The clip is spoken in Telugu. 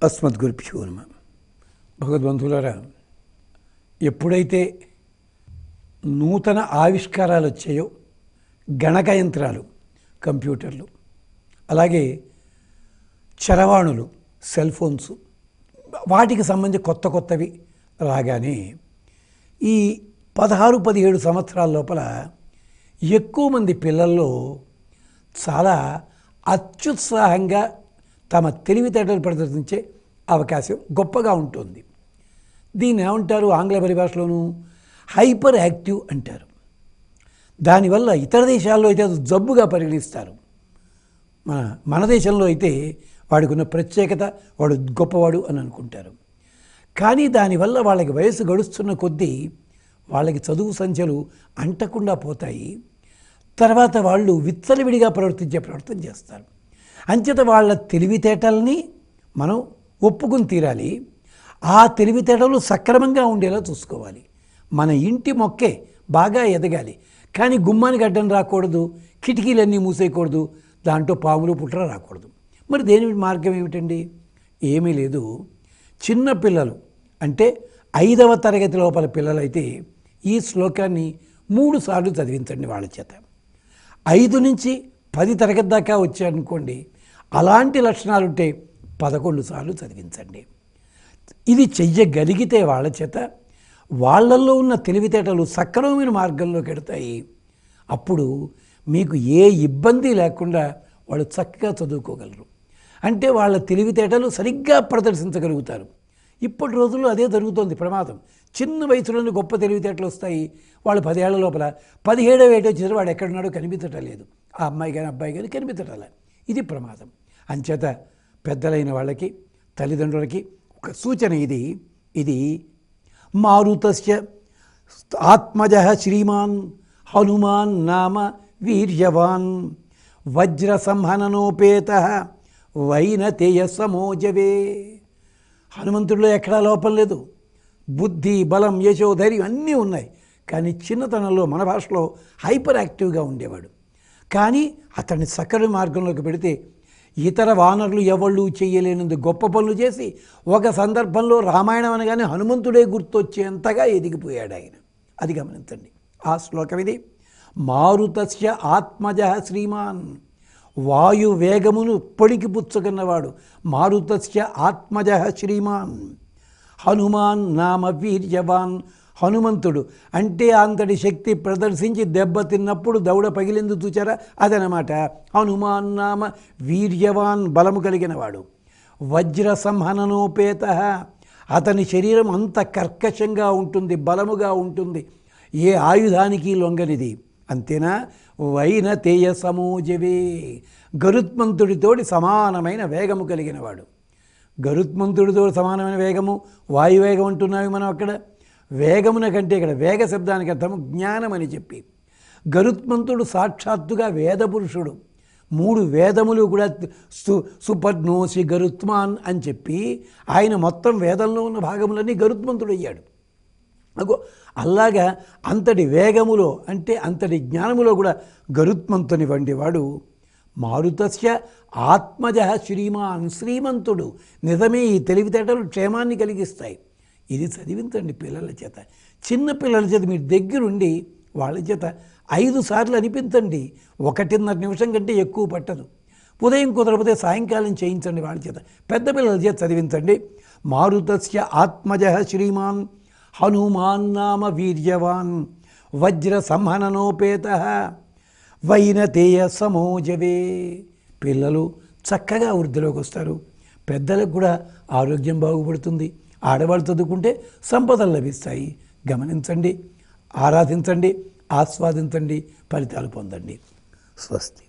అస్మద్గురుభ్యో నమః. భగవద్బంధువులారా, ఎప్పుడైతే నూతన ఆవిష్కారాలు వచ్చాయో, గణక యంత్రాలు, కంప్యూటర్లు, అలాగే చరవాణులు, సెల్ ఫోన్స్, వాటికి సంబంధించి కొత్తవి రాగానే ఈ 16-17 సంవత్సరాల లోపల ఎక్కువ మంది పిల్లల్లో చాలా అత్యుత్సాహంగా తమ తెలివితేటలు ప్రదర్శించే అవకాశం గొప్పగా ఉంటుంది. దీన్ని ఏమంటారు ఆంగ్ల పరిభాషలోను? హైపర్ యాక్టివ్ అంటారు. దానివల్ల ఇతర దేశాల్లో అయితే అది జబ్బుగా పరిగణిస్తారు. మన దేశంలో అయితే వాడికి ఉన్న ప్రత్యేకత, వాడు గొప్పవాడు అని అనుకుంటారు. కానీ దానివల్ల వాళ్ళకి వయసు గడుస్తున్న కొద్దీ వాళ్ళకి చదువు సంఖ్యలు అంటకుండా పోతాయి. తర్వాత వాళ్ళు విచ్చలవిడిగా ప్రవర్తన చేస్తారు. అంచేత వాళ్ళ తెలివితేటల్ని మనం ఒప్పుకుని తీరాలి. ఆ తెలివితేటలు సక్రమంగా ఉండేలా చూసుకోవాలి. మన ఇంటి మొక్కే బాగా ఎదగాలి, కానీ గుమ్మానికి అడ్డం రాకూడదు, కిటికీలన్నీ మూసేయకూడదు, దాంట్లో పాములు పుట్ర రాకూడదు. మరి దేని మార్గం ఏమిటండి? ఏమీ లేదు. చిన్న పిల్లలు అంటే 5వ తరగతి లోపల పిల్లలైతే ఈ శ్లోకాన్ని 3 సార్లు చదివించండి వాళ్ళ చేత. 5 నుంచి 10 తరగతి దాకా వచ్చారనుకోండి, అలాంటి లక్షణాలుంటే 11 సార్లు చదివించండి. ఇది చెయ్యగలిగితే వాళ్ళ చేత వాళ్ళల్లో ఉన్న తెలివితేటలు సక్రమమైన మార్గంలోకి ఎడతాయి. అప్పుడు మీకు ఏ ఇబ్బంది లేకుండా వాళ్ళు చక్కగా చదువుకోగలరు. అంటే వాళ్ళ తెలివితేటలు సరిగ్గా ప్రదర్శించగలుగుతారు. ఇప్పటి రోజుల్లో అదే జరుగుతోంది ప్రమాదం. చిన్న వయసులోనే గొప్ప తెలివితేటలు వస్తాయి. వాళ్ళు 10 ఏళ్ల లోపల 17వ ఏట వచ్చేసరికి వాడు ఎక్కడున్నాడో కనిపించటం లేదు. ఆ అమ్మాయి కానీ అబ్బాయి కానీ కనిపించటం. ఇది ప్రమాదం. అంచేత పెద్దలైన వాళ్ళకి, తల్లిదండ్రులకి ఒక సూచన ఇది మారుతస్య ఆత్మజః శ్రీమాన్ హనుమాన్ నామ వీర్యవాన్ వజ్ర సంహననోపేతః వైనతేయ సమోజవే. హనుమంతుడిలో ఎక్కడా లోపం లేదు. బుద్ధి, బలం, యశో, ధైర్యం అన్నీ ఉన్నాయి. కానీ చిన్నతనంలో మన భాషలో హైపర్ యాక్టివ్గా ఉండేవాడు. కానీ అతన్ని సకల మార్గంలోకి పెడితే ఇతర వానరులు ఎవళ్ళు చేయలేనందు గొప్ప పనులు చేసి ఒక సందర్భంలో రామాయణం అనగానే హనుమంతుడే గుర్తొచ్చేంతగా ఎదిగిపోయాడు ఆయన. అది గమనించండి. ఆ శ్లోకం ఇది. మారుతస్య ఆత్మజః శ్రీమాన్, వాయు వేగమును పొడికి పుచ్చుకున్నవాడు. మారుతస్య ఆత్మజః శ్రీమాన్ హనుమాన్ నామ వీర్యవాన్. హనుమంతుడు అంటే అంతటి శక్తి ప్రదర్శించి దెబ్బతిన్నప్పుడు దౌడ పగిలింది చూచారా, అదనమాట. హనుమాన్ నామ వీర్యవాన్, బలము కలిగినవాడు. వజ్ర సంహననోపేత, అతని శరీరం అంత కర్కశంగా ఉంటుంది, బలముగా ఉంటుంది, ఏ ఆయుధానికి లొంగనిది. అంతేనా? వైనతేయ సమోజవే, గరుత్మంతుడితోటి సమానమైన వేగము కలిగినవాడు. గరుత్మంతుడితో సమానమైన వేగము, వాయువేగం అంటున్నావి మనం. అక్కడ వేగమున కంటే ఇక్కడ వేగ శబ్దానికి అర్థము జ్ఞానం అని చెప్పి. గరుత్మంతుడు సాక్షాత్తుగా వేదపురుషుడు. 3 వేదములు కూడా సుపర్ణోసి గరుత్మాన్ అని చెప్పి ఆయన మొత్తం వేదంలో ఉన్న భాగములన్నీ గరుత్మంతుడు అయ్యాడు. అలాగా అంతటి వేగములో అంటే అంతటి జ్ఞానములో కూడా గరుత్మంతుని వంటివాడు. మారుతస్య ఆత్మజః శ్రీమాన్, శ్రీమంతుడు. నిజమే, ఈ తెలివితేటలు క్షేమాన్ని కలిగిస్తాయి. ఇది చదివించండి పిల్లల చేత. చిన్న పిల్లల చేత మీరు దగ్గరుండి వాళ్ళ చేత 5 సార్లు అనిపించండి. 1.5 నిమిషం కంటే ఎక్కువ పట్టదు. ఉదయం కుదరకపోతే సాయంకాలం చేయించండి వాళ్ళ చేత. పెద్ద పిల్లల చేత చదివించండి. మారుతస్య ఆత్మజః శ్రీమాన్ హనుమాన్ నామ వీర్యవాన్ వజ్ర సంహననోపేతః వైనతేయ సమోజవే. పిల్లలు చక్కగా వృద్ధిలోకి వస్తారు. పెద్దలకు కూడా ఆరోగ్యం బాగుపడుతుంది. ఆడవాళ్ళు చదువుకుంటే సంపదలు లభిస్తాయి. గమనించండి, ఆరాధించండి, ఆస్వాదించండి, ఫలితాలు పొందండి. స్వస్తి.